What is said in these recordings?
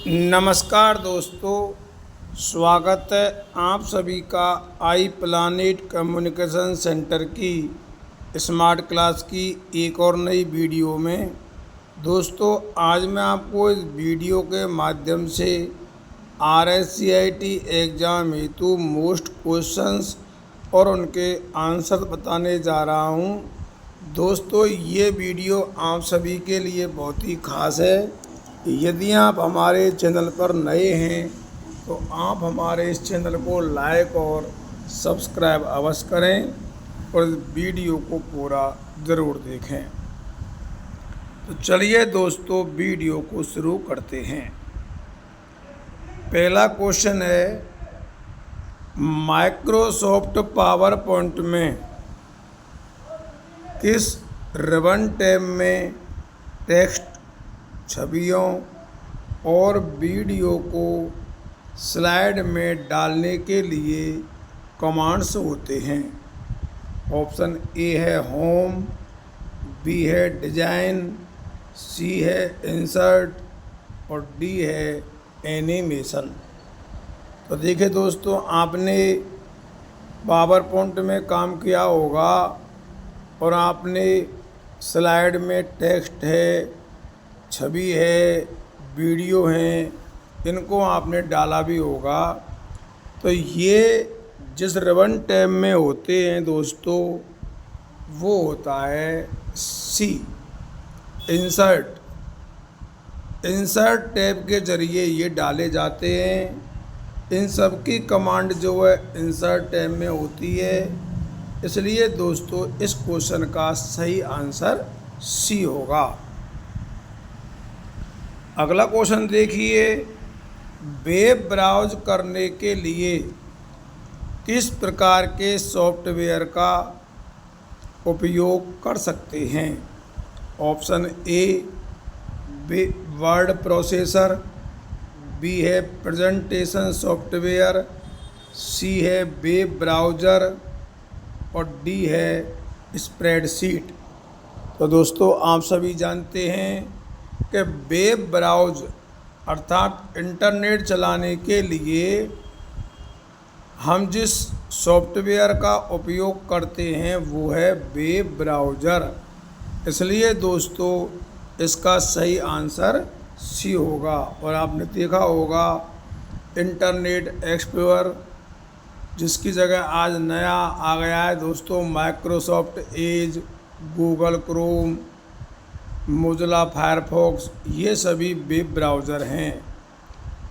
नमस्कार दोस्तों, स्वागत है आप सभी का आई प्लानेट कम्युनिकेशन सेंटर की स्मार्ट क्लास की एक और नई वीडियो में। दोस्तों, आज मैं आपको इस वीडियो के माध्यम से RSCIT एग्ज़ाम हेतु मोस्ट क्वेश्चंस और उनके आंसर बताने जा रहा हूं। दोस्तों, ये वीडियो आप सभी के लिए बहुत ही खास है। यदि आप हमारे चैनल पर नए हैं तो आप हमारे इस चैनल को लाइक और सब्सक्राइब अवश्य करें और इस वीडियो को पूरा ज़रूर देखें। तो चलिए दोस्तों, वीडियो को शुरू करते हैं। पहला क्वेश्चन है, माइक्रोसॉफ्ट पावर पॉइंट में किस रिबन टैब में टेक्स्ट, छवियों और वीडियो को स्लाइड में डालने के लिए कमांड्स होते हैं? ऑप्शन ए है होम, बी है डिजाइन, सी है इंसर्ट और डी है एनिमेशन। तो देखिए दोस्तों, आपने पावर पॉइंट में काम किया होगा और आपने स्लाइड में टेक्स्ट है, छवि है, वीडियो हैं, इनको आपने डाला भी होगा। तो ये जिस रिबन टैब में होते हैं दोस्तों, वो होता है सी, इंसर्ट। इंसर्ट टैब के ज़रिए ये डाले जाते हैं। इन सब की कमांड जो है इंसर्ट टैब में होती है। इसलिए दोस्तों, इस क्वेश्चन का सही आंसर सी होगा। अगला क्वेश्चन देखिए, वेब ब्राउज करने के लिए किस प्रकार के सॉफ्टवेयर का उपयोग कर सकते हैं? Option A word processor, B है प्रेजेंटेशन सॉफ्टवेयर, सी है वेब ब्राउज़र और डी है स्प्रेडशीट। तो दोस्तों, आप सभी जानते हैं कि वेब ब्राउज अर्थात इंटरनेट चलाने के लिए हम जिस सॉफ्टवेयर का उपयोग करते हैं वो है वेब ब्राउज़र। इसलिए दोस्तों, इसका सही आंसर सी होगा। और आपने देखा होगा इंटरनेट एक्सप्लोरर, जिसकी जगह आज नया आ गया है दोस्तों Microsoft Edge, Google Chrome, Mozilla Firefox, ये सभी वेब ब्राउज़र हैं।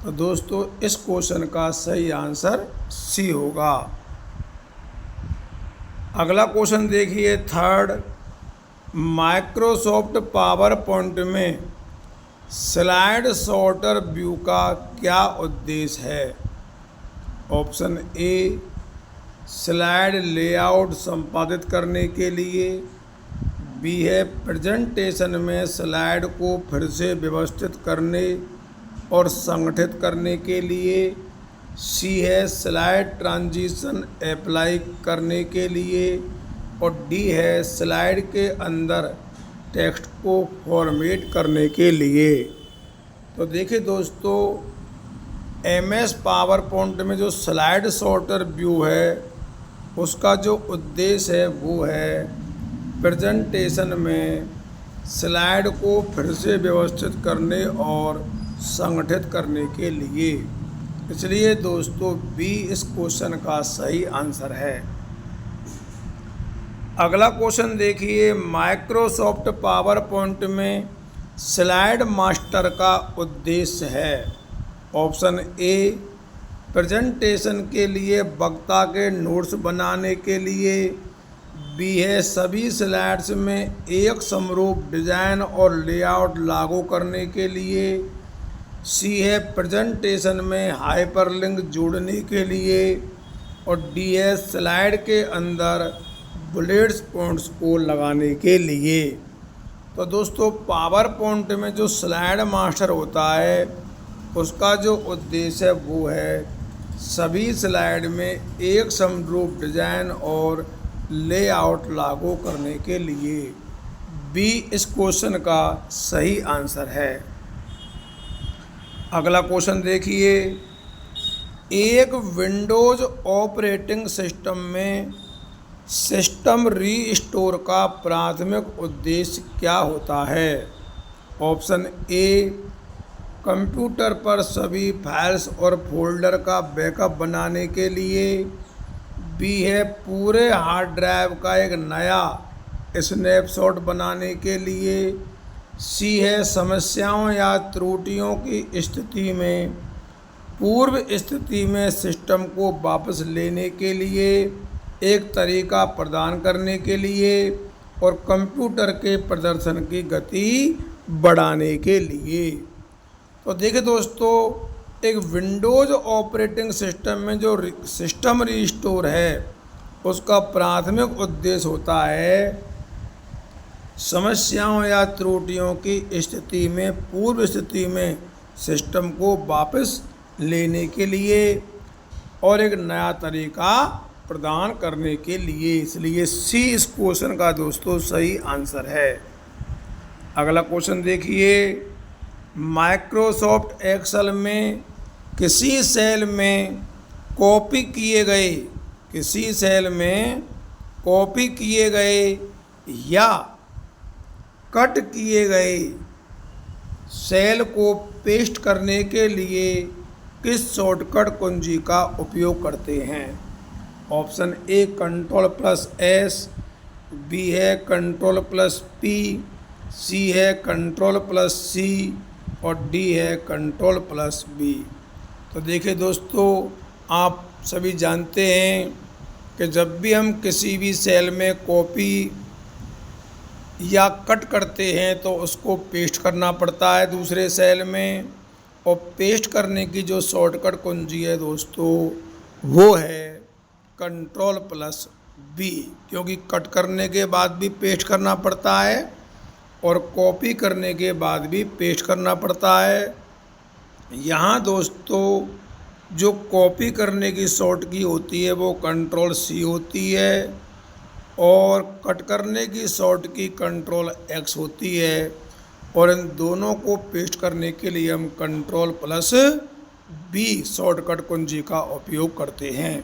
तो दोस्तों, इस क्वेश्चन का सही आंसर सी होगा। अगला क्वेश्चन देखिए, थर्ड, माइक्रोसॉफ्ट पावर पॉइंट में स्लाइड सॉर्टर व्यू का क्या उद्देश्य है? ऑप्शन ए स्लाइड लेआउट संपादित करने के लिए, बी है प्रेजेंटेशन में स्लाइड को फिर से व्यवस्थित करने और संगठित करने के लिए, सी है स्लाइड ट्रांजिशन अप्लाई करने के लिए और डी है स्लाइड के अंदर टेक्स्ट को फॉर्मेट करने के लिए। तो देखिए दोस्तों, MS पावर पॉइंट में जो स्लाइड सॉर्टर व्यू है उसका जो उद्देश्य है वो है प्रेजेंटेशन में स्लाइड को फिर से व्यवस्थित करने और संगठित करने के लिए। इसलिए दोस्तों, बी इस क्वेश्चन का सही आंसर है। अगला क्वेश्चन देखिए, माइक्रोसॉफ्ट पावर पॉइंट में स्लाइड मास्टर का उद्देश्य है? ऑप्शन ए प्रेजेंटेशन के लिए वक्ता के नोट्स बनाने के लिए, बी है सभी स्लाइड्स में एक समरूप डिज़ाइन और लेआउट लागू करने के लिए, सी है प्रेजेंटेशन में हाइपरलिंक जोड़ने के लिए और डी है स्लाइड के अंदर बुलेट्स पॉइंट्स को लगाने के लिए। तो दोस्तों, पावर पॉइंट में जो स्लाइड मास्टर होता है उसका जो उद्देश्य है वो है सभी स्लाइड में एक समरूप डिज़ाइन और लेआउट लागू करने के लिए। बी इस क्वेश्चन का सही आंसर है। अगला क्वेश्चन देखिए, एक विंडोज ऑपरेटिंग सिस्टम में सिस्टम रीस्टोर का प्राथमिक उद्देश्य क्या होता है? ऑप्शन ए, कंप्यूटर पर सभी फाइल्स और फोल्डर का बैकअप बनाने के लिए। बी है, पूरे हार्ड ड्राइव का एक नया स्नैपशॉट बनाने के लिए। सी है, समस्याओं या त्रुटियों की स्थिति में पूर्व स्थिति में सिस्टम को वापस लेने के लिए एक तरीका प्रदान करने के लिए। और कंप्यूटर के प्रदर्शन की गति बढ़ाने के लिए। तो देखिए दोस्तों, एक विंडोज ऑपरेटिंग सिस्टम में जो सिस्टम रीस्टोर है उसका प्राथमिक उद्देश्य होता है समस्याओं या त्रुटियों की स्थिति में पूर्व स्थिति में सिस्टम को वापस लेने के लिए और एक नया तरीका प्रदान करने के लिए। इसलिए सी इस क्वेश्चन का दोस्तों सही आंसर है। अगला क्वेश्चन देखिए, माइक्रोसॉफ्ट एक्सेल में किसी सेल में कॉपी किए गए या कट किए गए सेल को पेस्ट करने के लिए किस शॉर्टकट कुंजी का उपयोग करते हैं? ऑप्शन ए, Ctrl+S, बी है Ctrl+P, सी है Ctrl+C और डी है Ctrl+V। तो देखिए दोस्तों, आप सभी जानते हैं कि जब भी हम किसी भी सेल में कॉपी या कट करते हैं तो उसको पेस्ट करना पड़ता है दूसरे सेल में। और पेस्ट करने की जो शॉर्टकट कुंजी है दोस्तों वो है Ctrl+V, क्योंकि कट करने के बाद भी पेस्ट करना पड़ता है और कॉपी करने के बाद भी पेस्ट करना पड़ता है। यहाँ दोस्तों जो कॉपी करने की शॉर्ट की होती है वो Ctrl+C होती है और कट करने की शॉर्ट की Ctrl+X होती है। और इन दोनों को पेस्ट करने के लिए हम Ctrl+V शॉर्टकट कुंजी का उपयोग करते हैं।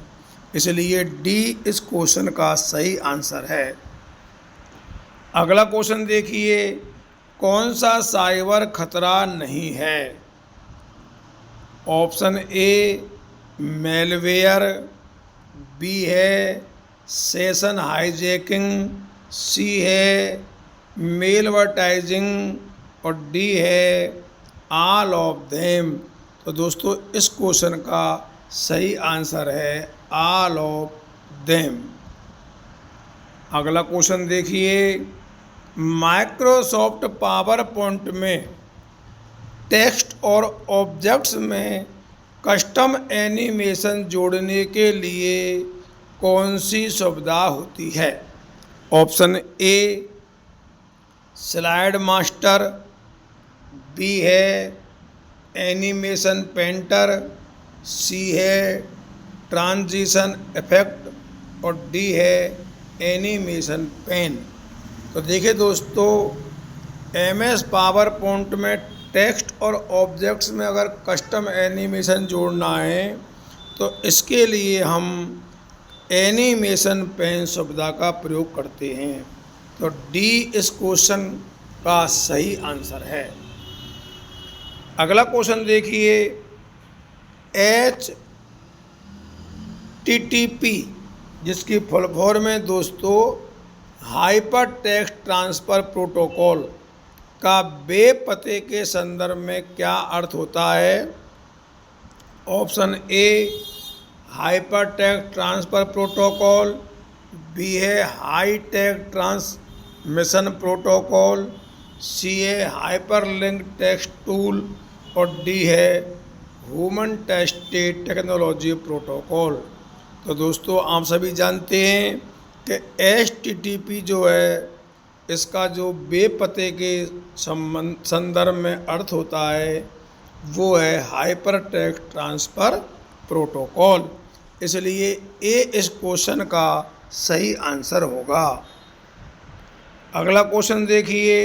इसलिए डी इस क्वेश्चन का सही आंसर है। अगला क्वेश्चन देखिए, कौन सा साइबर खतरा नहीं है? ऑप्शन ए, मेलवेयर, बी है सेशन हाईजैकिंग, सी है मेलवर्टाइजिंग और डी है ऑल ऑफ देम। तो दोस्तों इस क्वेश्चन का सही आंसर है ऑल ऑफ देम। अगला क्वेश्चन देखिए, माइक्रोसॉफ्ट पावर पॉइंट में टेक्स्ट और ऑब्जेक्ट्स में कस्टम एनिमेशन जोड़ने के लिए कौन सी सुविधा होती है? Option A, slide master, B है एनिमेशन पेंटर, सी है ट्रांजिशन इफेक्ट और डी है एनिमेशन पेन। तो देखिए दोस्तों, MS पावर पॉइंट में टेक्स्ट और ऑब्जेक्ट्स में अगर कस्टम एनिमेशन जोड़ना है तो इसके लिए हम एनिमेशन पेन सुविधा का प्रयोग करते हैं। तो डी इस क्वेश्चन का सही आंसर है। अगला क्वेश्चन देखिए, HTTP जिसकी फुल फॉर्म है दोस्तों हाइपर टेक्स्ट ट्रांसफ़र प्रोटोकॉल का वेब पते के संदर्भ में क्या अर्थ होता है? Option A, hypertext transfer protocol, B है high text transmission protocol, C है हाइपर लिंक टेक्स्ट टूल और डी है ह्यूमन टेस्टेड टेक्नोलॉजी प्रोटोकॉल। तो दोस्तों आप सभी जानते हैं कि HTTP जो है इसका जो वेब पते के संदर्भ में अर्थ होता है वो है हाइपर टेक्स्ट ट्रांसफ़र प्रोटोकॉल। इसलिए ए इस क्वेश्चन का सही आंसर होगा। अगला क्वेश्चन देखिए,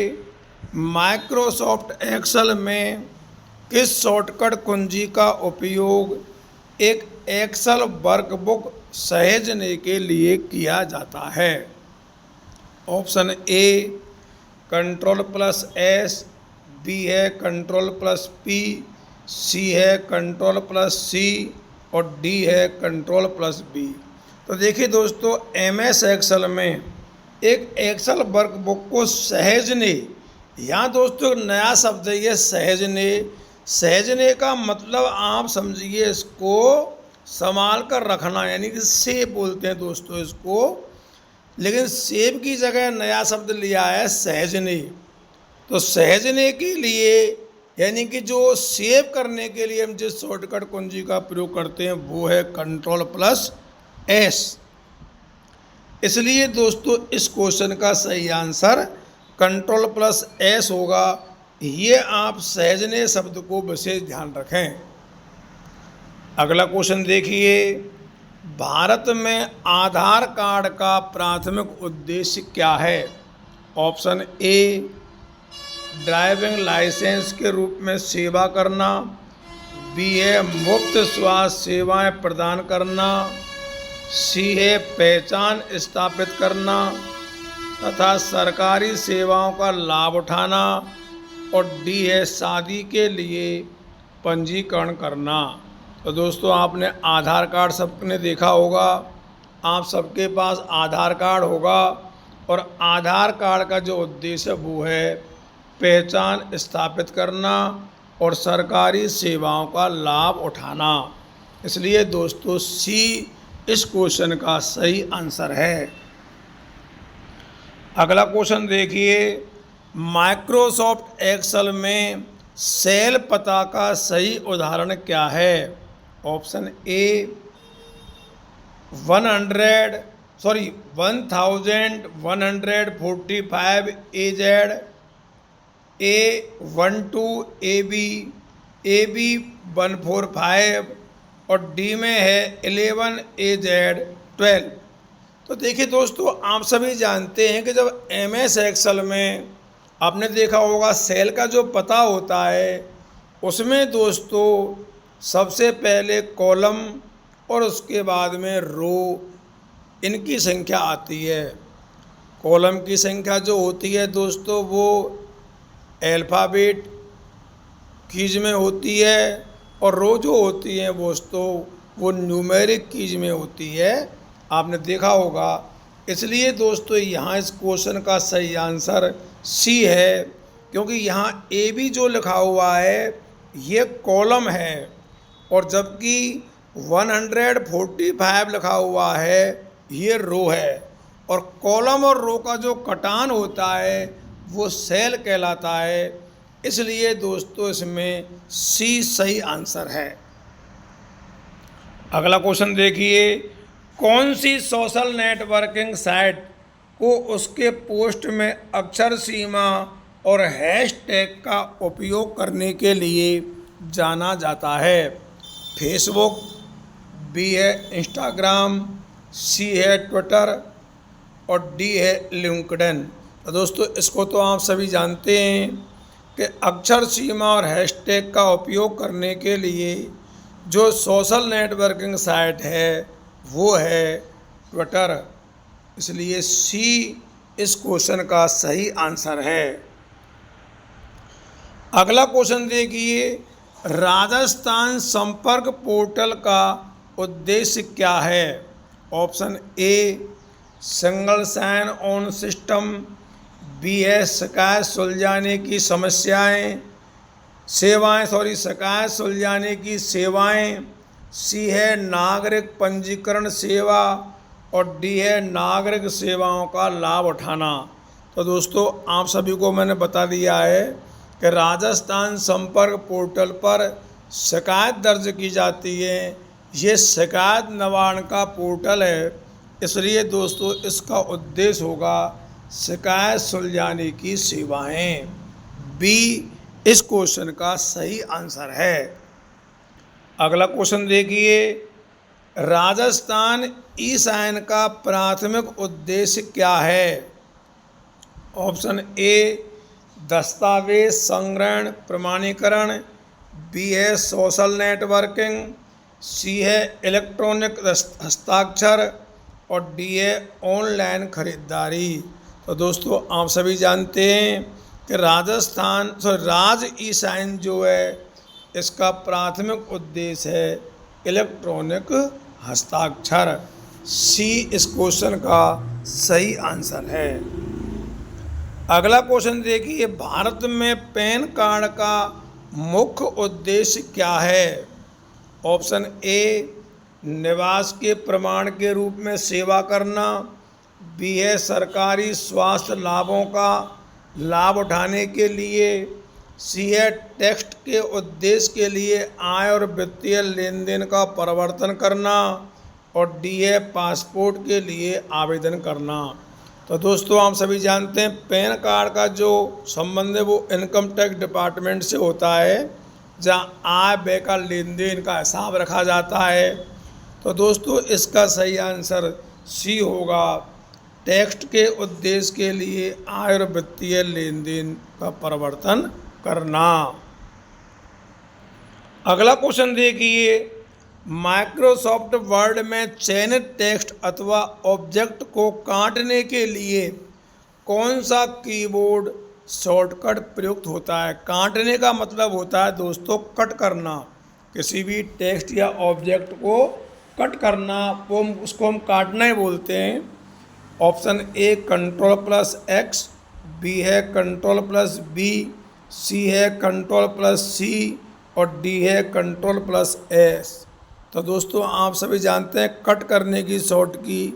माइक्रोसॉफ्ट एक्सेल में किस शॉर्टकट कुंजी का उपयोग एक एक्सेल वर्कबुक सहेजने के लिए किया जाता है? ऑप्शन ए Ctrl+S, बी है Ctrl+P, सी है Ctrl+C और डी है Ctrl+V। तो देखिए दोस्तों, MS एक्सेल में एक एक्सेल वर्कबुक को सहेजने, यहाँ दोस्तों नया शब्द है ये सहेजने। सहेजने का मतलब आप समझिए इसको संभाल कर रखना, यानी कि सेव बोलते हैं दोस्तों इसको, लेकिन सेव की जगह नया शब्द लिया है सहेजने। तो सहेजने के लिए यानी कि जो सेव करने के लिए हम जिस शॉर्टकट कुंजी का प्रयोग करते हैं वो है Ctrl+S। इसलिए दोस्तों इस क्वेश्चन का सही आंसर Ctrl+S होगा। ये आप सहेजने शब्द को विशेष ध्यान रखें। अगला क्वेश्चन देखिए, भारत में आधार कार्ड का प्राथमिक उद्देश्य क्या है? ऑप्शन ए ड्राइविंग लाइसेंस के रूप में सेवा करना, बी है मुफ्त स्वास्थ्य सेवाएं प्रदान करना, सी है पहचान स्थापित करना तथा सरकारी सेवाओं का लाभ उठाना, और डी है शादी के लिए पंजीकरण करना। तो दोस्तों आपने आधार कार्ड सबने देखा होगा, आप सबके पास आधार कार्ड होगा, और आधार कार्ड का जो उद्देश्य वो है पहचान स्थापित करना और सरकारी सेवाओं का लाभ उठाना। इसलिए दोस्तों सी इस क्वेश्चन का सही आंसर है। अगला क्वेश्चन देखिए, माइक्रोसॉफ्ट एक्सेल में सेल पता का सही उदाहरण क्या है? ऑप्शन ए 1145 AZ, A12 AB 145 और डी में है 11 AZ 12। तो देखिए दोस्तों, आप सभी जानते हैं कि जब MS एक्सेल में आपने देखा होगा सेल का जो पता होता है उसमें दोस्तों सबसे पहले कॉलम और उसके बाद में रो, इनकी संख्या आती है। कॉलम की संख्या जो होती है दोस्तों वो अल्फ़ाबेट कीज में होती है, और रो जो होती है दोस्तों वो न्यूमेरिक कीज में होती है, आपने देखा होगा। इसलिए दोस्तों यहाँ इस क्वेश्चन का सही आंसर सी है, क्योंकि यहाँ ए बी जो लिखा हुआ है ये कॉलम है, और जबकि 145 लिखा हुआ है ये रो है, और कॉलम और रो का जो कटान होता है वो सेल कहलाता है। इसलिए दोस्तों इसमें सी सही आंसर है। अगला क्वेश्चन देखिए, कौन सी सोशल नेटवर्किंग साइट को उसके पोस्ट में अक्षर सीमा और हैशटैग का उपयोग करने के लिए जाना जाता है? फेसबुक, बी है इंस्टाग्राम, सी है ट्विटर और डी है लिंक्डइन। तो दोस्तों इसको तो आप सभी जानते हैं कि अक्षर सीमा और हैशटैग का उपयोग करने के लिए जो सोशल नेटवर्किंग साइट है वो है ट्विटर। इसलिए सी इस क्वेश्चन का सही आंसर है। अगला क्वेश्चन देखिए, राजस्थान संपर्क पोर्टल का उद्देश्य क्या है? Option A single sign on system, B है शिकायत सुलझाने की शिकायत सुलझाने की सेवाएं, सी है नागरिक पंजीकरण सेवा और डी है नागरिक सेवाओं का लाभ उठाना। तो दोस्तों आप सभी को मैंने बता दिया है कि राजस्थान संपर्क पोर्टल पर शिकायत दर्ज की जाती है। ये शिकायत निवारण का पोर्टल है, इसलिए दोस्तों इसका उद्देश्य होगा शिकायत सुलझाने की सेवाएं। बी इस क्वेश्चन का सही आंसर है। अगला क्वेश्चन देखिए, राजस्थान ई साइन का प्राथमिक उद्देश्य क्या है? ऑप्शन ए दस्तावेज संग्रहण प्रमाणीकरण, बी है सोशल नेटवर्किंग, सी है इलेक्ट्रॉनिक हस्ताक्षर और डी है ऑनलाइन खरीदारी। तो दोस्तों आप सभी जानते हैं कि राज ई साइन जो है इसका प्राथमिक उद्देश्य है इलेक्ट्रॉनिक हस्ताक्षर। सी इस क्वेश्चन का सही आंसर है। अगला क्वेश्चन देखिए, भारत में पैन कार्ड का मुख्य उद्देश्य क्या है? ऑप्शन ए निवास के प्रमाण के रूप में सेवा करना, बी है सरकारी स्वास्थ्य लाभों का लाभ उठाने के लिए, सी है टैक्स के उद्देश्य के लिए आय और वित्तीय लेन देन का परिवर्तन करना और डी है पासपोर्ट के लिए आवेदन करना। तो दोस्तों आप सभी जानते हैं पैन कार्ड का जो संबंध है वो इनकम टैक्स डिपार्टमेंट से होता है, जहाँ आय व्यय का लेन देन का हिसाब रखा जाता है। तो दोस्तों इसका सही आंसर सी होगा, टैक्स के उद्देश्य के लिए आय और वित्तीय लेन देन का परिवर्तन करना। अगला क्वेश्चन देखिए, माइक्रोसॉफ्ट वर्ड में चयनित टेक्स्ट अथवा ऑब्जेक्ट को काटने के लिए कौन सा कीबोर्ड शॉर्टकट प्रयुक्त होता है? काटने का मतलब होता है दोस्तों कट करना, किसी भी टेक्स्ट या ऑब्जेक्ट को कट करना, वो उसको हम काटना ही बोलते हैं। Option A control plus X, B है कंट्रोल प्लस बी, सी है कंट्रोल प्लस सी और डी है कंट्रोल प्लस एस। तो दोस्तों आप सभी जानते हैं कट करने की शॉर्ट की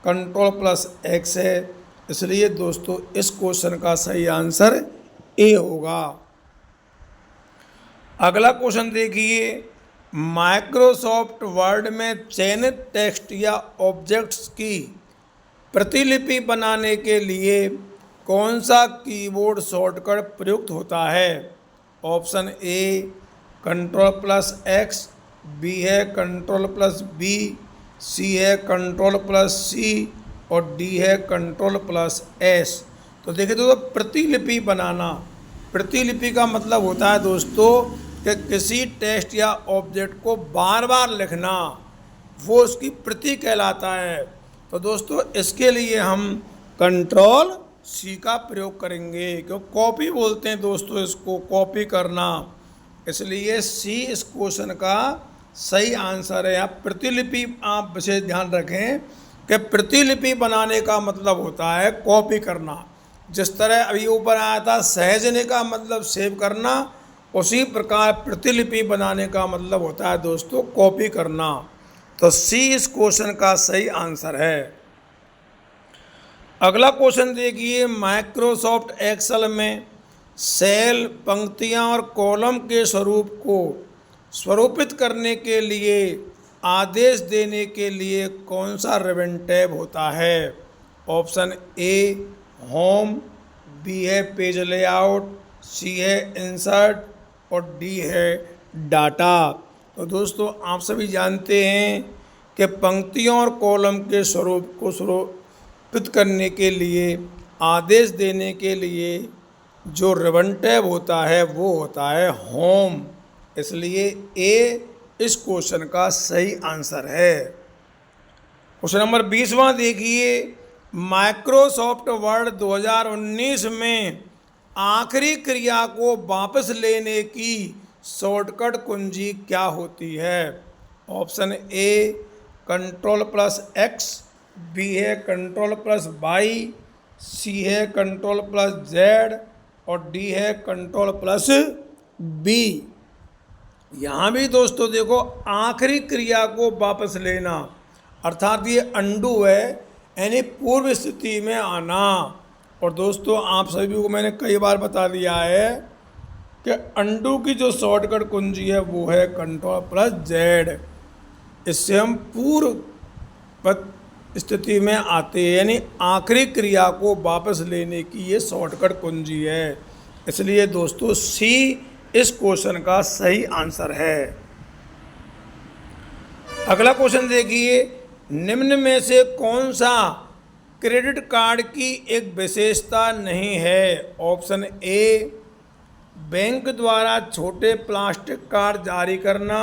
कंट्रोल प्लस एक्स है, इसलिए दोस्तों इस क्वेश्चन का सही आंसर ए होगा। अगला क्वेश्चन देखिए, माइक्रोसॉफ्ट वर्ड में चयनित टेक्स्ट या ऑब्जेक्ट्स की प्रतिलिपि बनाने के लिए कौन सा कीबोर्ड शॉर्टकट प्रयुक्त होता है? Option A control plus X, B है कंट्रोल प्लस बी, सी है कंट्रोल प्लस सी और डी है कंट्रोल प्लस एस। तो देखिए दोस्तों प्रतिलिपि बनाना, प्रतिलिपि का मतलब होता है दोस्तों कि किसी टेक्स्ट या ऑब्जेक्ट को बार बार लिखना, वो उसकी प्रति कहलाता है। तो दोस्तों इसके लिए हम कंट्रोल सी का प्रयोग करेंगे, क्योंकि कॉपी बोलते हैं दोस्तों इसको, कॉपी करना, इसलिए सी इस क्वेश्चन का सही आंसर है। आप प्रतिलिपि आप विशेष ध्यान रखें कि प्रतिलिपि बनाने का मतलब होता है कॉपी करना। जिस तरह अभी ऊपर आया था सहेजने का मतलब सेव करना, उसी प्रकार प्रतिलिपि बनाने का मतलब होता है दोस्तों कॉपी करना। तो सी इस क्वेश्चन का सही आंसर है। अगला क्वेश्चन देखिए, माइक्रोसॉफ्ट एक्सेल में सेल, पंक्तियां और कॉलम के स्वरूप को स्वरूपित करने के लिए आदेश देने के लिए कौन सा रिबन टैब होता है? ऑप्शन ए होम, बी है पेज लेआउट, सी है इंसर्ट और डी है डाटा। तो दोस्तों आप सभी जानते हैं कि पंक्तियों और कॉलम के स्वरूप को स्वरूपित करने के लिए आदेश देने के लिए जो रिबन टैब होता है वो होता है होम, इसलिए ए इस क्वेश्चन का सही आंसर है। क्वेश्चन नंबर 20वां देखिए, माइक्रोसॉफ्ट वर्ड 2019 में आखिरी क्रिया को वापस लेने की शॉर्टकट कुंजी क्या होती है? Option A control plus X, B है कंट्रोल प्लस वाई, सी है कंट्रोल प्लस जेड और डी है कंट्रोल प्लस बी। यहाँ भी दोस्तों देखो आखिरी क्रिया को वापस लेना, अर्थात ये अंडू है, यानी पूर्व स्थिति में आना। और दोस्तों आप सभी को मैंने कई बार बता दिया है कि अंडू की जो शॉर्टकट कुंजी है वो है कंट्रोल प्लस जेड। इससे हम पूर्व स्थिति में आते हैं, यानी आखिरी क्रिया को वापस लेने की ये शॉर्टकट कुंजी है, इसलिए दोस्तों सी इस क्वेश्चन का सही आंसर है। अगला क्वेश्चन देखिए, निम्न में से कौन सा क्रेडिट कार्ड की एक विशेषता नहीं है? ऑप्शन ए बैंक द्वारा छोटे प्लास्टिक कार्ड जारी करना।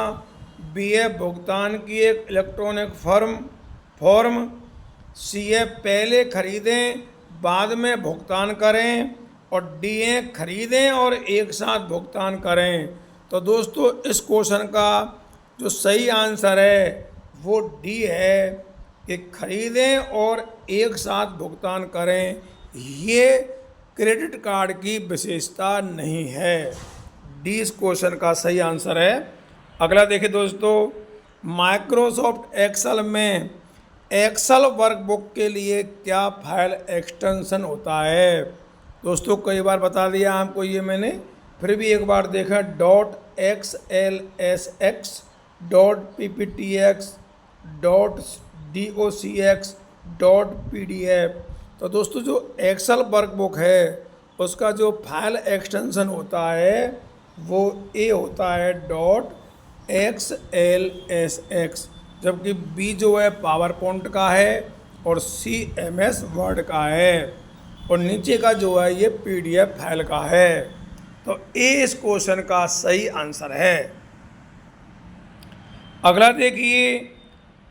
बी है भुगतान की एक इलेक्ट्रॉनिक फॉर्म। सी है पहले खरीदें बाद में भुगतान करें। और डी है खरीदें और एक साथ भुगतान करें। तो दोस्तों इस क्वेश्चन का जो सही आंसर है वो डी है कि खरीदें और एक साथ भुगतान करें। ये क्रेडिट कार्ड की विशेषता नहीं है। डी इस क्वेश्चन का सही आंसर है। अगला देखिए दोस्तों, माइक्रोसॉफ्ट एक्सेल में एक्सेल वर्कबुक के लिए क्या फाइल एक्सटेंशन होता है। दोस्तों कई बार बता दिया आपको ये मैंने, फिर भी एक बार देखा। .xlsx .pptx .docx .pdf। तो दोस्तों जो एक्सेल वर्कबुक है उसका जो फाइल एक्सटेंशन होता है वो ए होता है .xlsx, जबकि बी जो है पावर पॉइंट का है और सी MS वर्ड का है और नीचे का जो है ये PDF फाइल का है। तो ए इस क्वेश्चन का सही आंसर है। अगला देखिए,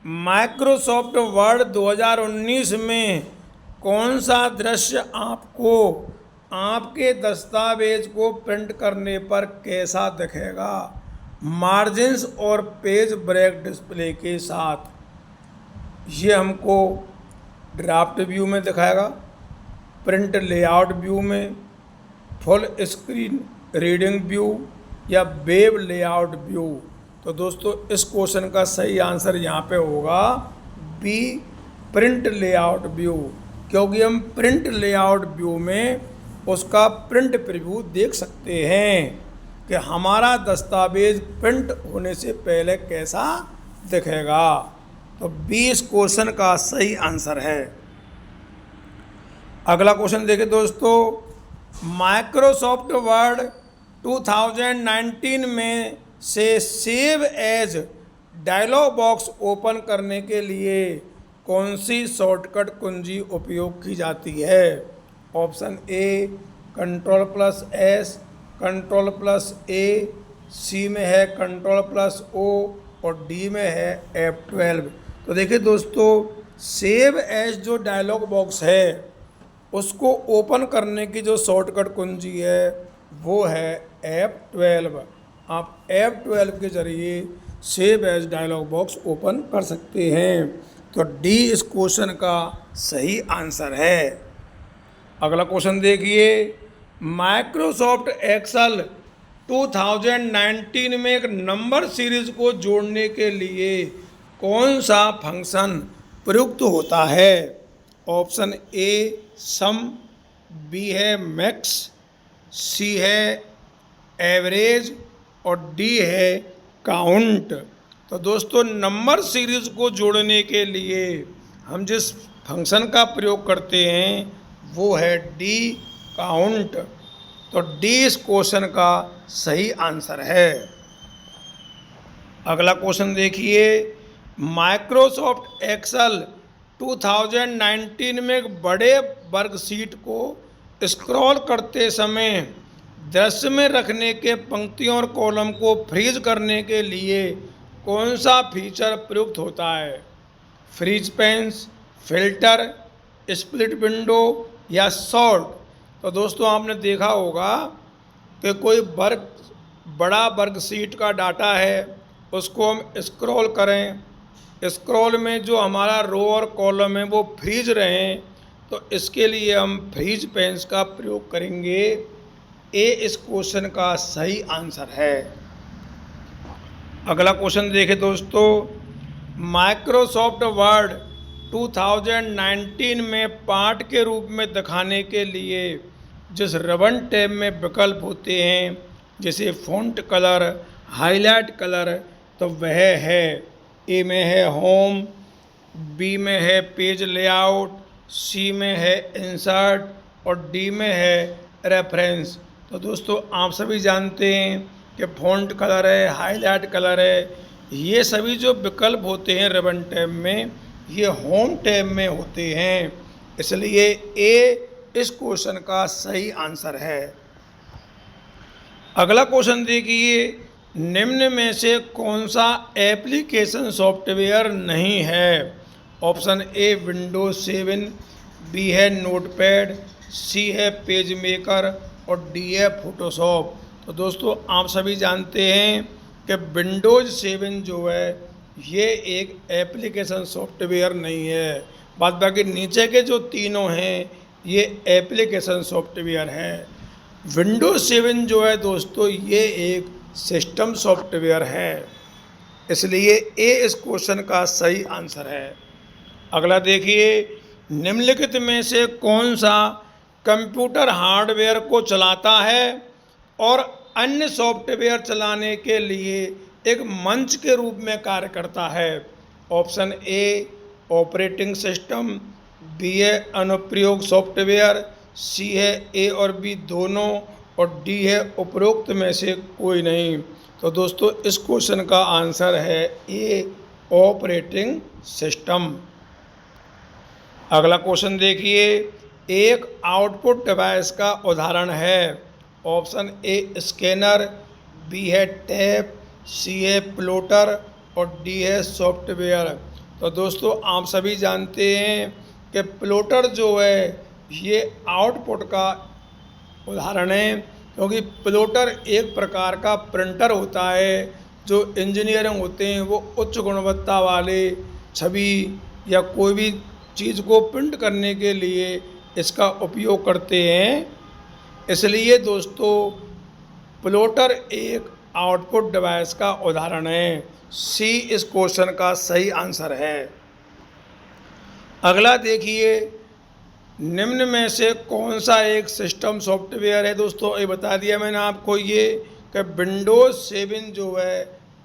माइक्रोसॉफ्ट वर्ड 2019 में कौन सा दृश्य आपको आपके दस्तावेज को प्रिंट करने पर कैसा दिखेगा। मार्जिन्स और पेज ब्रेक डिस्प्ले के साथ। ये हमको ड्राफ्ट व्यू में दिखाएगा, प्रिंट लेआउट व्यू में, फुल स्क्रीन रीडिंग व्यू या वेब लेआउट व्यू। तो दोस्तों इस क्वेश्चन का सही आंसर यहाँ पे होगा बी, प्रिंट लेआउट व्यू, क्योंकि हम प्रिंट लेआउट व्यू में उसका प्रिंट प्रीव्यू देख सकते हैं कि हमारा दस्तावेज प्रिंट होने से पहले कैसा दिखेगा। तो बी इस क्वेश्चन का सही आंसर है। अगला क्वेश्चन देखिए दोस्तों, माइक्रोसॉफ्ट वर्ड 2019 में से save as dialog box open करने के लिए कौन सी शॉर्टकट कुंजी उपयोग की जाती है। ऑप्शन ए Ctrl+S, Ctrl+A, सी में है Ctrl+O और डी में है F12। तो देखिए दोस्तों, सेव एज जो डायलॉग बॉक्स है उसको ओपन करने की जो शॉर्टकट कुंजी है वो है F12। आप F12 के ज़रिए save as dialog box open कर सकते हैं। तो डी इस क्वेश्चन का सही आंसर है। अगला क्वेश्चन देखिए, माइक्रोसॉफ्ट एक्सेल 2019 में एक नंबर सीरीज को जोड़ने के लिए कौन सा फंक्शन प्रयुक्त होता है। ऑप्शन ए सम, बी है मैक्स, सी है एवरेज और डी है काउंट। तो दोस्तों नंबर सीरीज को जोड़ने के लिए हम जिस फंक्शन का प्रयोग करते हैं वो है डी, काउंट। तो डी इस क्वेश्चन का सही आंसर है। अगला क्वेश्चन देखिए, माइक्रोसॉफ्ट एक्सेल 2019 में एक बड़े वर्कशीट को स्क्रॉल करते समय दृश्य में रखने के पंक्तियों और कॉलम को फ्रीज करने के लिए कौन सा फीचर प्रयुक्त होता है। Freeze panes, filter, split window या सॉर्ट। तो दोस्तों आपने देखा होगा कि कोई बड़ा वर्कशीट का डाटा है उसको हम स्क्रॉल करें, स्क्रॉल में जो हमारा रो और कॉलम है वो फ्रीज रहें, तो इसके लिए हम फ्रीज पेंस का प्रयोग करेंगे। ए इस क्वेश्चन का सही आंसर है। अगला क्वेश्चन देखें दोस्तों, माइक्रोसॉफ्ट वर्ड 2019 में पाठ के रूप में दिखाने के लिए जिस रिबन टैब में विकल्प होते हैं जैसे फ़ॉन्ट कलर, हाईलाइट कलर, तो वह है ए में है होम, बी में है पेज लेआउट, सी में है इंसर्ट और डी में है रेफरेंस। तो दोस्तों आप सभी जानते हैं कि फ़ॉन्ट कलर है, हाईलाइट कलर है, ये सभी जो विकल्प होते हैं रिबन टैब में ये होम टैब में होते हैं, इसलिए ए इस क्वेश्चन का सही आंसर है। अगला क्वेश्चन देखिए, निम्न में से कौन सा एप्लीकेशन सॉफ्टवेयर नहीं है? ऑप्शन ए विंडोज 7, बी है नोटपैड, सी है पेज मेकर और डी है फोटोशॉप। तो दोस्तों आप सभी जानते हैं कि विंडोज 7 जो है ये एक एप्लीकेशन सॉफ्टवेयर नहीं है। बाद बाकी नीचे के जो तीनों हैं ये एप्लीकेशन सॉफ्टवेयर है। विंडोज 7 जो है दोस्तों ये एक सिस्टम सॉफ्टवेयर है, इसलिए ए इस क्वेश्चन का सही आंसर है। अगला देखिए, निम्नलिखित में से कौन सा कंप्यूटर हार्डवेयर को चलाता है और अन्य सॉफ्टवेयर चलाने के लिए एक मंच के रूप में कार्य करता है? Option A operating system, B है अनुप्रयोग सॉफ्टवेयर, सी है ए और बी दोनों और डी है उपरोक्त में से कोई नहीं। तो दोस्तों इस क्वेश्चन का आंसर है ए ऑपरेटिंग सिस्टम। अगला क्वेश्चन देखिए, एक आउटपुट डिवाइस का उदाहरण है। ऑप्शन ए स्कैनर, बी है टैब, सी है प्लॉटर और डी है सॉफ्टवेयर। तो दोस्तों आप सभी जानते हैं कि प्लॉटर जो है ये आउटपुट का उदाहरण है, क्योंकि प्लॉटर एक प्रकार का प्रिंटर होता है। जो इंजीनियरिंग होते हैं वो उच्च गुणवत्ता वाले छवि या कोई भी चीज़ को प्रिंट करने के लिए इसका उपयोग करते हैं। इसलिए दोस्तों प्लॉटर एक आउटपुट डिवाइस का उदाहरण है। सी इस क्वेश्चन का सही आंसर है। अगला देखिए, निम्न में से कौन सा एक सिस्टम सॉफ्टवेयर है? दोस्तों ये बता दिया मैंने आपको ये कि विंडोज 7 जो है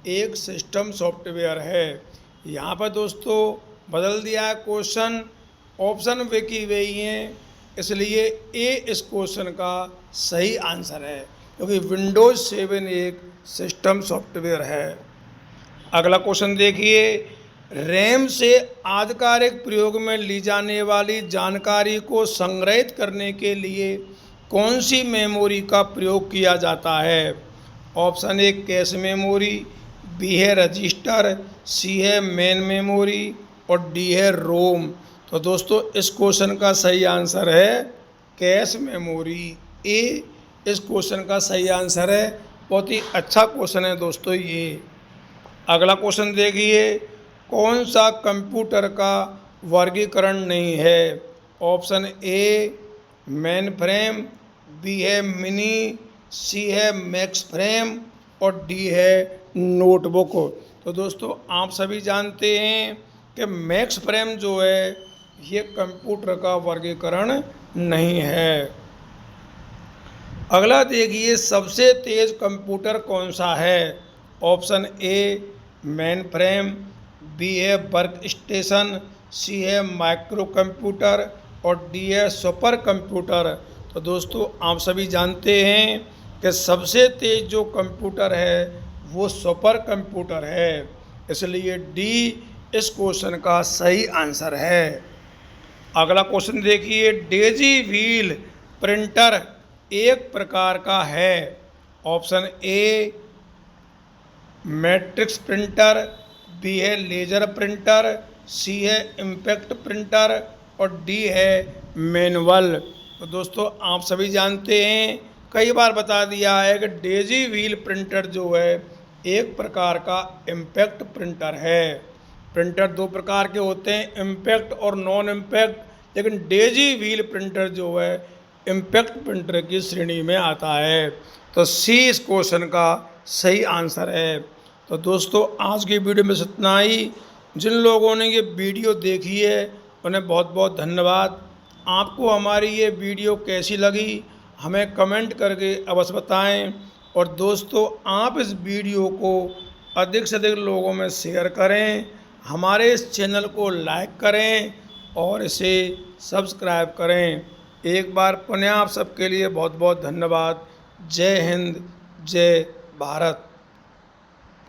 एक सिस्टम सॉफ्टवेयर है। यहाँ पर दोस्तों बदल दिया है क्वेश्चन, ऑप्शन वे की गई हैं, इसलिए ए इस क्वेश्चन का सही आंसर है, क्योंकि विंडोज 7 एक सिस्टम सॉफ्टवेयर है। अगला क्वेश्चन देखिए, रैम से आधिकारिक प्रयोग में ली जाने वाली जानकारी को संग्रहित करने के लिए कौन सी मेमोरी का प्रयोग किया जाता है? Option A cache memory, B है रजिस्टर, सी है मेन मेमोरी और डी है रोम। तो दोस्तों इस क्वेश्चन का सही आंसर है कैश मेमोरी। ए इस क्वेश्चन का सही आंसर है। बहुत ही अच्छा क्वेश्चन है दोस्तों ये। अगला क्वेश्चन देखिए, कौन सा कंप्यूटर का वर्गीकरण नहीं है? Option A mainframe, B है मिनी, सी है मैक्स फ्रेम और डी है नोटबुक। तो दोस्तों आप सभी जानते हैं कि मैक्स फ्रेम जो है ये कंप्यूटर का वर्गीकरण नहीं है। अगला देखिए, सबसे तेज कंप्यूटर कौन सा है? Option A mainframe, B है वर्क स्टेशन, सी है माइक्रो कंप्यूटर और डी है सुपर कंप्यूटर। तो दोस्तों आप सभी जानते हैं कि सबसे तेज जो कंप्यूटर है वो सुपर कंप्यूटर है, इसलिए डी इस क्वेश्चन का सही आंसर है। अगला क्वेश्चन देखिए, डेजी व्हील प्रिंटर एक प्रकार का है। Option A matrix printer, B है लेजर प्रिंटर, सी है इम्पैक्ट प्रिंटर और डी है मैनुअल। तो दोस्तों आप सभी जानते हैं, कई बार बता दिया है कि डेजी व्हील प्रिंटर जो है एक प्रकार का इम्पैक्ट प्रिंटर है। प्रिंटर दो प्रकार के होते हैं, इम्पैक्ट और नॉन इम्पैक्ट, लेकिन डेजी व्हील प्रिंटर जो है इम्पैक्ट प्रिंटर की श्रेणी में आता है। तो सी इस क्वेश्चन का सही आंसर है। तो दोस्तों आज की वीडियो में इतना ही। जिन लोगों ने ये वीडियो देखी है उन्हें बहुत बहुत धन्यवाद। आपको हमारी ये वीडियो कैसी लगी हमें कमेंट करके अवश्य बताएं। और दोस्तों आप इस वीडियो को अधिक से अधिक लोगों में शेयर करें, हमारे इस चैनल को लाइक करें और इसे सब्सक्राइब करें। एक बार पुनः आप सबके लिए बहुत बहुत धन्यवाद। जय हिंद, जय भारत।